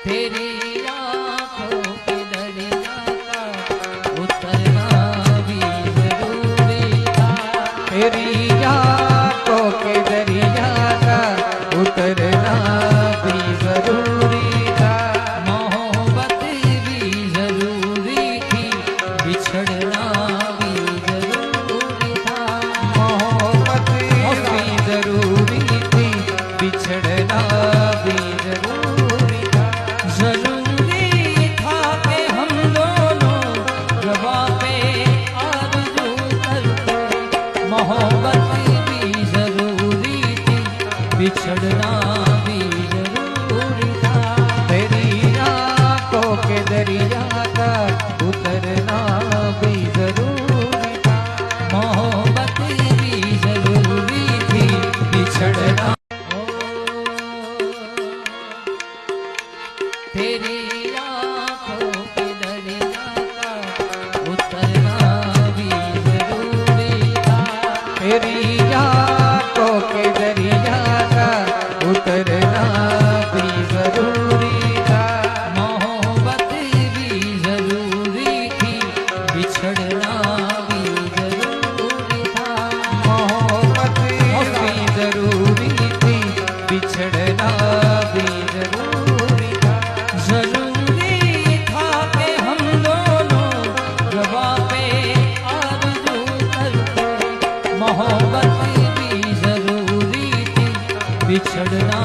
तेरी आँखों के दरिया का उतरना भी जरूरी था। तेरी आँखों के दरिया का उतरना भी जरूरी था। मोहब्बत भी जरूरी थी, बिछड़ना भी जरूरी था। मोहब्बत भी जरूरी थी, बिछड़ना भी जरूरी था। जरूरी था कि हम दोनों रवा पे आरज़ू करते। मोहब्बत भी जरूरी थी, बिछड़ना भी जरूरी था। तेरी आँखों के दरिया का उतरना भी जरूरी था। मोहब्बत भी जरूरी थी, बिछड़ना। तेरी आँखों के दरिया का उतरना भी जरूरी था। तेरी आँखों के दरिया का उतरना भी जरूरी था। मोहब्बत भी जरूरी थी, बिछड़ना भी जरूरी था। मोहब्बत भी जरूरी थी, बिछड़ना भी जरूरी था। जरूरी था कि हम दोनों रवा पे आरज़ू करते। मोहब्बत भी जरूरी थी, बिछड़ना